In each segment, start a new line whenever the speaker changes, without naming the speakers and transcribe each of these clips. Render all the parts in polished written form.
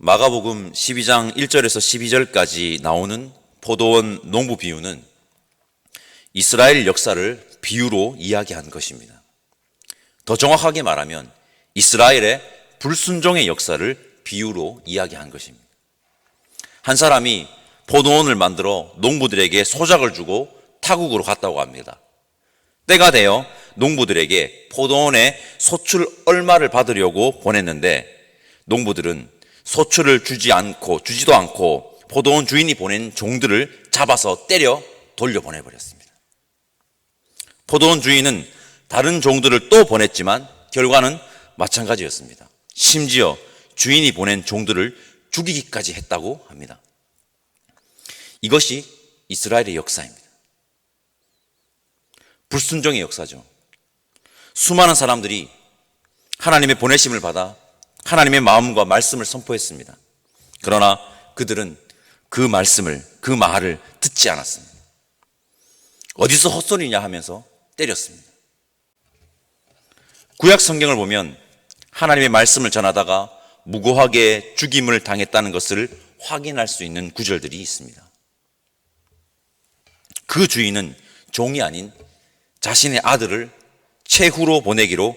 마가복음 12장 1절에서 12절까지 나오는 포도원 농부 비유는 이스라엘 역사를 비유로 이야기한 것입니다. 더 정확하게 말하면 이스라엘의 불순종의 역사를 비유로 이야기한 것입니다. 한 사람이 포도원을 만들어 농부들에게 소작을 주고 타국으로 갔다고 합니다. 때가 되어 농부들에게 포도원에 소출 얼마를 받으려고 보냈는데 농부들은 소출을 주지도 않고 포도원 주인이 보낸 종들을 잡아서 때려 돌려보내버렸습니다. 포도원 주인은 다른 종들을 또 보냈지만 결과는 마찬가지였습니다. 심지어 주인이 보낸 종들을 죽이기까지 했다고 합니다. 이것이 이스라엘의 역사입니다. 불순종의 역사죠. 수많은 사람들이 하나님의 보내심을 받아 하나님의 마음과 말씀을 선포했습니다. 그러나 그들은 그 말을 듣지 않았습니다. 어디서 헛소리냐 하면서 때렸습니다. 구약 성경을 보면 하나님의 말씀을 전하다가 무고하게 죽임을 당했다는 것을 확인할 수 있는 구절들이 있습니다. 그 주인은 종이 아닌 자신의 아들을 최후로 보내기로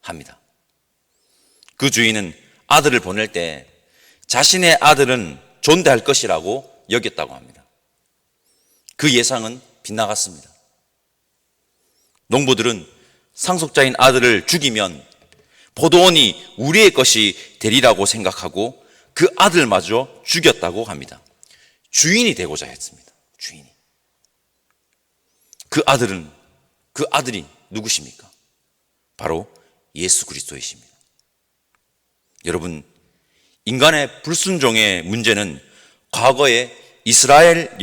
합니다. 그 주인은 아들을 보낼 때 자신의 아들은 존대할 것이라고 여겼다고 합니다. 그 예상은 빗나갔습니다. 농부들은 상속자인 아들을 죽이면 포도원이 우리의 것이 되리라고 생각하고 그 아들마저 죽였다고 합니다. 주인이 되고자 했습니다. 주인이. 그 아들이 누구십니까? 바로 예수 그리스도이십니다. 여러분, 인간의 불순종의 문제는 과거의 이스라엘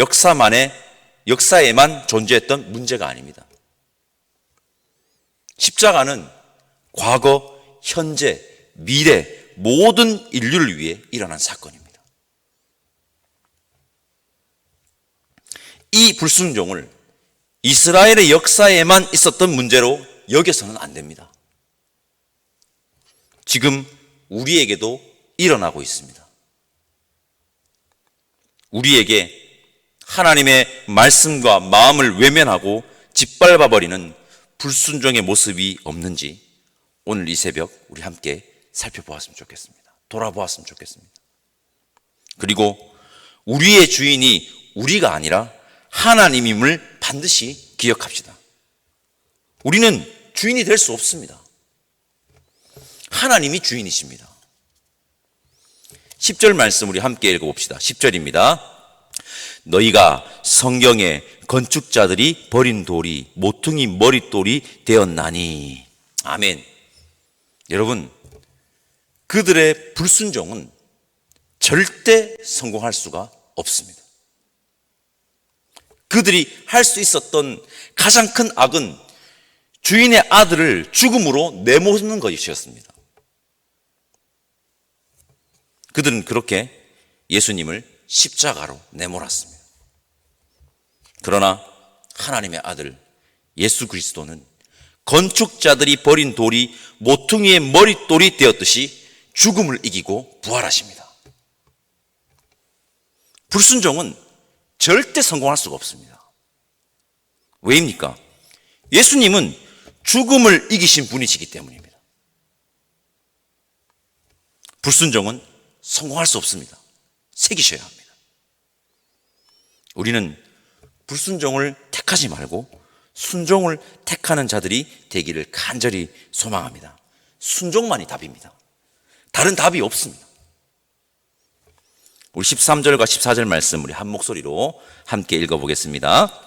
역사에만 존재했던 문제가 아닙니다. 십자가는 과거, 현재, 미래 모든 인류를 위해 일어난 사건입니다. 이 불순종을 이스라엘의 역사에만 있었던 문제로 여겨서는 안 됩니다. 지금 우리에게도 일어나고 있습니다. 우리에게 하나님의 말씀과 마음을 외면하고 짓밟아버리는 불순종의 모습이 없는지 오늘 이 새벽 우리 함께 살펴보았으면 좋겠습니다. 돌아보았으면 좋겠습니다. 그리고 우리의 주인이 우리가 아니라 하나님임을 반드시 기억합시다. 우리는 주인이 될 수 없습니다. 하나님이 주인이십니다. 10절 말씀 우리 함께 읽어봅시다. 10절입니다. 너희가 성경에 건축자들이 버린 돌이 모퉁이 머릿돌이 되었나니. 아멘. 여러분, 그들의 불순종은 절대 성공할 수가 없습니다. 그들이 할 수 있었던 가장 큰 악은 주인의 아들을 죽음으로 내모는 것이었습니다. 그들은 그렇게 예수님을 십자가로 내몰았습니다. 그러나 하나님의 아들 예수 그리스도는 건축자들이 버린 돌이 모퉁이의 머릿돌이 되었듯이 죽음을 이기고 부활하십니다. 불순종은 절대 성공할 수가 없습니다. 왜입니까? 예수님은 죽음을 이기신 분이시기 때문입니다. 불순종은 성공할 수 없습니다. 새기셔야 합니다. 우리는 불순종을 택하지 말고 순종을 택하는 자들이 되기를 간절히 소망합니다. 순종만이 답입니다. 다른 답이 없습니다. 우리 13절과 14절 말씀 우리 한 목소리로 함께 읽어보겠습니다.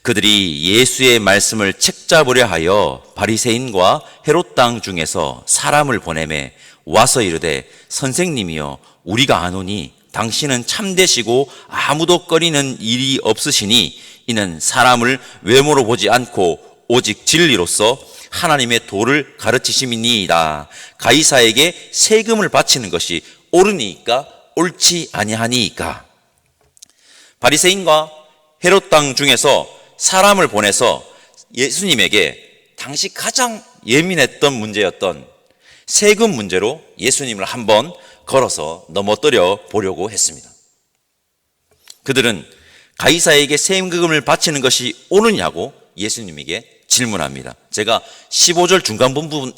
그들이 예수의 말씀을 책잡으려 하여 바리새인과 헤롯 땅 중에서 사람을 보내매 와서 이르되 선생님이여 우리가 아노니 당신은 참되시고 아무도 꺼리는 일이 없으시니 이는 사람을 외모로 보지 않고 오직 진리로서 하나님의 도를 가르치심이니이다. 가이사에게 세금을 바치는 것이 옳으니까 옳지 아니하니이까. 바리새인과 헤롯 땅 중에서 사람을 보내서 예수님에게 당시 가장 예민했던 문제였던 세금 문제로 예수님을 한번 걸어서 넘어뜨려 보려고 했습니다. 그들은 가이사에게 세임금을 바치는 것이 옳으냐고 예수님에게 질문합니다. 제가 15절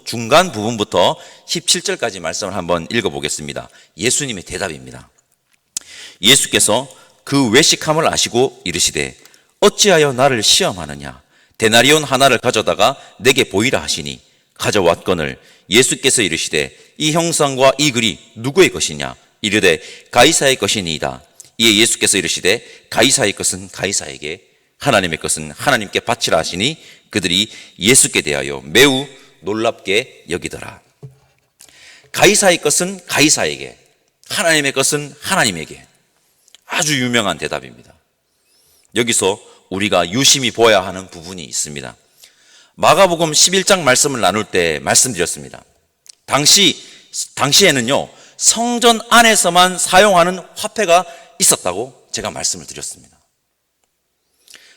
중간 부분부터 17절까지 말씀을 한번 읽어보겠습니다. 예수님의 대답입니다. 예수께서 그 외식함을 아시고 이르시되 어찌하여 나를 시험하느냐? 데나리온 하나를 가져다가 내게 보이라 하시니 가져왔거늘 예수께서 이르시되 이 형상과 이 글이 누구의 것이냐? 이르되 가이사의 것이니이다. 이에 예수께서 이르시되 가이사의 것은 가이사에게, 하나님의 것은 하나님께 바치라 하시니 그들이 예수께 대하여 매우 놀랍게 여기더라. 가이사의 것은 가이사에게, 하나님의 것은 하나님에게. 아주 유명한 대답입니다. 여기서 우리가 유심히 보아야 하는 부분이 있습니다. 마가복음 11장 말씀을 나눌 때 말씀드렸습니다. 당시에는요, 성전 안에서만 사용하는 화폐가 있었다고 제가 말씀을 드렸습니다.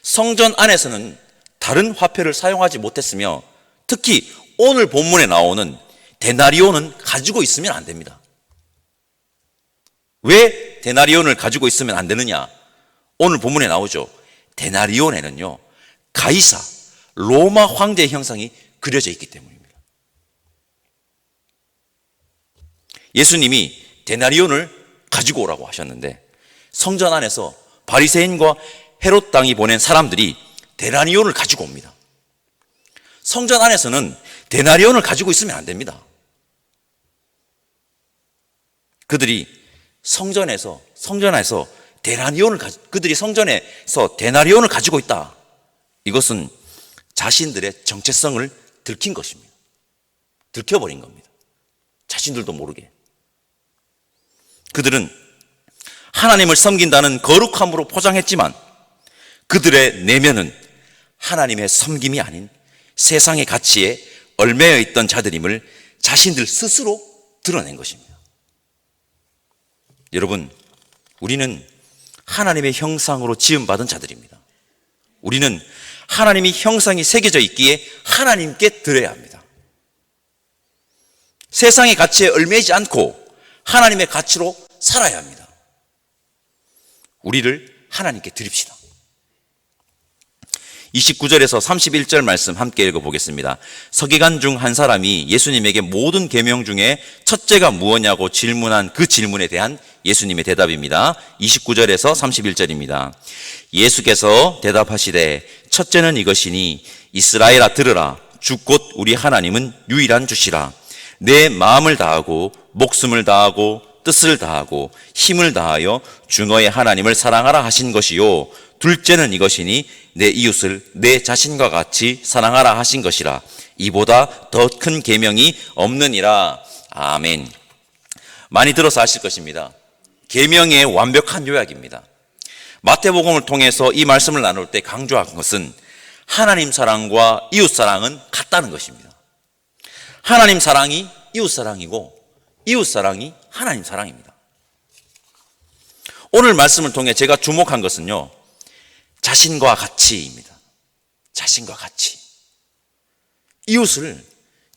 성전 안에서는 다른 화폐를 사용하지 못했으며 특히 오늘 본문에 나오는 데나리온은 가지고 있으면 안 됩니다. 왜 데나리온을 가지고 있으면 안 되느냐? 오늘 본문에 나오죠. 데나리온에는요, 가이사, 로마 황제의 형상이 그려져 있기 때문입니다. 예수님이 데나리온을 가지고 오라고 하셨는데 성전 안에서 바리새인과 헤롯 당이 보낸 사람들이 데나리온을 가지고 옵니다. 성전 안에서는 데나리온을 가지고 있으면 안 됩니다. 그들이 성전에서 그들이 성전에서 데나리온을 가지고 있다. 이것은 자신들의 정체성을 들킨 것입니다. 들켜버린 겁니다. 자신들도 모르게. 그들은 하나님을 섬긴다는 거룩함으로 포장했지만 그들의 내면은 하나님의 섬김이 아닌 세상의 가치에 얽매여 있던 자들임을 자신들 스스로 드러낸 것입니다. 여러분, 우리는 하나님의 형상으로 지음받은 자들입니다. 우리는 하나님의 형상이 새겨져 있기에 하나님께 드려야 합니다. 세상의 가치에 얽매이지 않고 하나님의 가치로 살아야 합니다. 우리를 하나님께 드립시다. 29절에서 31절 말씀 함께 읽어보겠습니다. 서기관 중 한 사람이 예수님에게 모든 계명 중에 첫째가 무엇냐고 질문한 그 질문에 대한 예수님의 대답입니다. 29절에서 31절입니다. 예수께서 대답하시되 첫째는 이것이니 이스라엘아 들으라. 주 곧 우리 하나님은 유일한 주시라. 내 마음을 다하고 목숨을 다하고 뜻을 다하고 힘을 다하여 주 너의 하나님을 사랑하라 하신 것이요. 둘째는 이것이니 내 이웃을 내 자신과 같이 사랑하라 하신 것이라. 이보다 더 큰 계명이 없느니라. 아멘. 많이 들어서 아실 것입니다. 계명의 완벽한 요약입니다. 마태복음을 통해서 이 말씀을 나눌 때 강조한 것은 하나님 사랑과 이웃 사랑은 같다는 것입니다. 하나님 사랑이 이웃 사랑이고 이웃 사랑이 하나님 사랑입니다. 오늘 말씀을 통해 제가 주목한 것은요, 자신과 같이입니다. 자신과 같이. 이웃을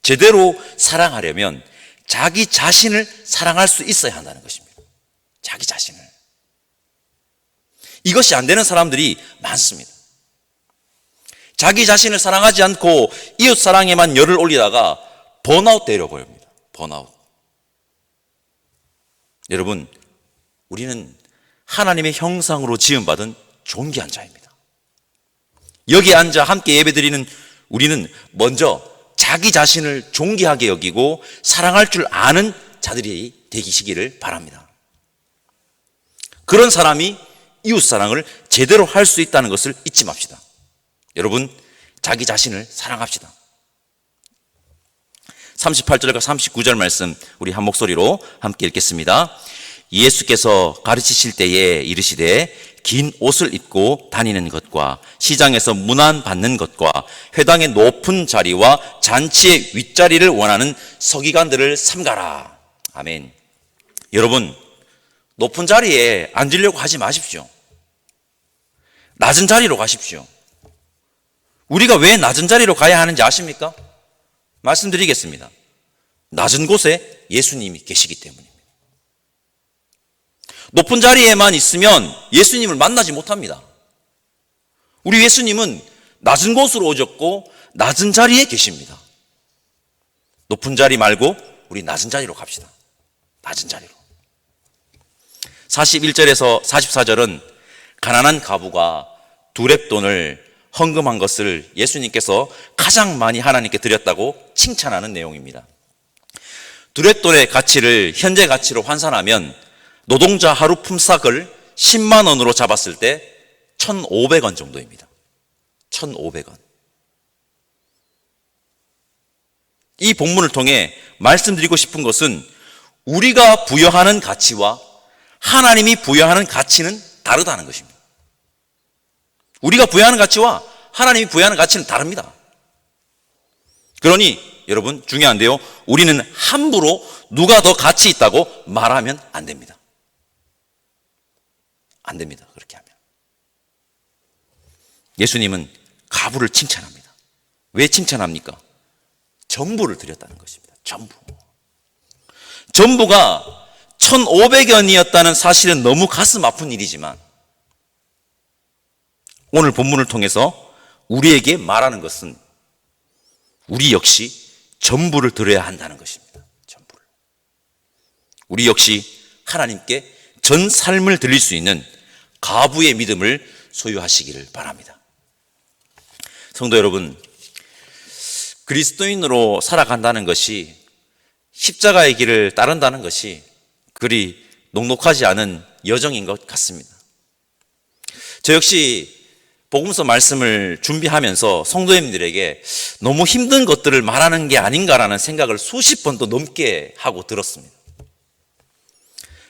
제대로 사랑하려면 자기 자신을 사랑할 수 있어야 한다는 것입니다. 자기 자신을. 이것이 안 되는 사람들이 많습니다. 자기 자신을 사랑하지 않고 이웃 사랑에만 열을 올리다가 번아웃 되어버립니다. 번아웃. 여러분, 우리는 하나님의 형상으로 지음받은 존귀한 자입니다. 여기에 앉아 함께 예배드리는 우리는 먼저 자기 자신을 존귀하게 여기고 사랑할 줄 아는 자들이 되시기를 바랍니다. 그런 사람이 이웃 사랑을 제대로 할 수 있다는 것을 잊지 맙시다. 여러분, 자기 자신을 사랑합시다. 38절과 39절 말씀 우리 한 목소리로 함께 읽겠습니다. 예수께서 가르치실 때에 이르시되 긴 옷을 입고 다니는 것과 시장에서 문안 받는 것과 회당의 높은 자리와 잔치의 윗자리를 원하는 서기관들을 삼가라. 아멘. 여러분, 높은 자리에 앉으려고 하지 마십시오. 낮은 자리로 가십시오. 우리가 왜 낮은 자리로 가야 하는지 아십니까? 말씀드리겠습니다. 낮은 곳에 예수님이 계시기 때문입니다. 높은 자리에만 있으면 예수님을 만나지 못합니다. 우리 예수님은 낮은 곳으로 오셨고 낮은 자리에 계십니다. 높은 자리 말고 우리 낮은 자리로 갑시다. 낮은 자리로. 41절에서 44절은 가난한 가부가 두렙돈을 헌금한 것을 예수님께서 가장 많이 하나님께 드렸다고 칭찬하는 내용입니다. 두렙돈의 가치를 현재 가치로 환산하면 노동자 하루 품삯을 10만 원으로 잡았을 때 1,500원 정도입니다. 1,500원. 이 본문을 통해 말씀드리고 싶은 것은 우리가 부여하는 가치와 하나님이 부여하는 가치는 다르다는 것입니다. 우리가 부여하는 가치와 하나님이 부여하는 가치는 다릅니다. 그러니 여러분 중요한데요. 우리는 함부로 누가 더 가치 있다고 말하면 안 됩니다. 안 됩니다. 그렇게 하면. 예수님은 가부를 칭찬합니다. 왜 칭찬합니까? 전부를 드렸다는 것입니다. 전부. 전부가 1,500원이었다는 사실은 너무 가슴 아픈 일이지만 오늘 본문을 통해서 우리에게 말하는 것은 우리 역시 전부를 드려야 한다는 것입니다. 전부를. 우리 역시 하나님께 전 삶을 드릴 수 있는 가부의 믿음을 소유하시기를 바랍니다. 성도 여러분, 그리스도인으로 살아간다는 것이 십자가의 길을 따른다는 것이 그리 녹록하지 않은 여정인 것 같습니다. 저 역시 복음서 말씀을 준비하면서 성도님들에게 너무 힘든 것들을 말하는 게 아닌가라는 생각을 수십 번도 넘게 하고 들었습니다.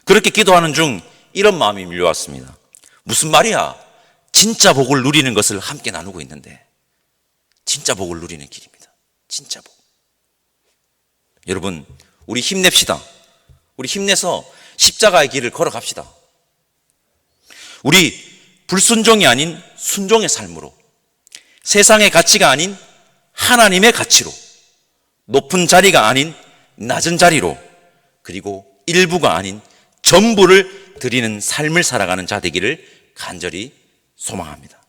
그렇게 기도하는 중 이런 마음이 밀려왔습니다. 무슨 말이야? 진짜 복을 누리는 것을 함께 나누고 있는데 진짜 복을 누리는 길입니다. 진짜 복. 여러분, 우리 힘냅시다. 우리 힘내서 십자가의 길을 걸어갑시다. 우리 불순종이 아닌 순종의 삶으로, 세상의 가치가 아닌 하나님의 가치로, 높은 자리가 아닌 낮은 자리로, 그리고 일부가 아닌 전부를 드리는 삶을 살아가는 자 되기를 간절히 소망합니다.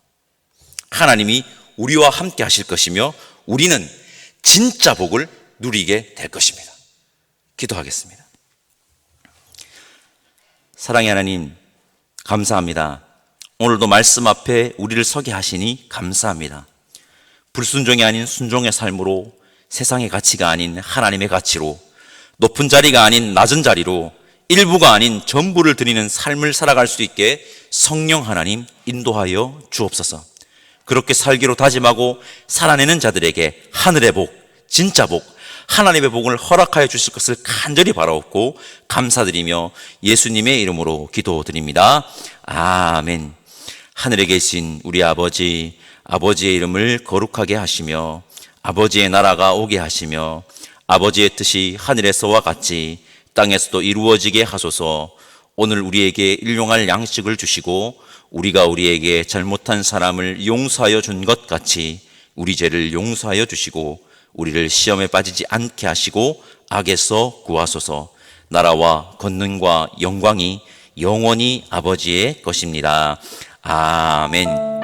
하나님이 우리와 함께 하실 것이며 우리는 진짜 복을 누리게 될 것입니다. 기도하겠습니다. 사랑의 하나님, 감사합니다. 오늘도 말씀 앞에 우리를 서게 하시니 감사합니다. 불순종이 아닌 순종의 삶으로, 세상의 가치가 아닌 하나님의 가치로, 높은 자리가 아닌 낮은 자리로, 일부가 아닌 전부를 드리는 삶을 살아갈 수 있게 성령 하나님 인도하여 주옵소서. 그렇게 살기로 다짐하고 살아내는 자들에게 하늘의 복, 진짜 복, 하나님의 복을 허락하여 주실 것을 간절히 바라옵고 감사드리며 예수님의 이름으로 기도드립니다. 아멘. 하늘에 계신 우리 아버지, 아버지의 이름을 거룩하게 하시며 아버지의 나라가 오게 하시며 아버지의 뜻이 하늘에서와 같이 땅에서도 이루어지게 하소서. 오늘 우리에게 일용할 양식을 주시고 우리가 우리에게 잘못한 사람을 용서하여 준 것 같이 우리 죄를 용서하여 주시고 우리를 시험에 빠지지 않게 하시고 악에서 구하소서. 나라와 권능과 영광이 영원히 아버지의 것입니다. 아멘.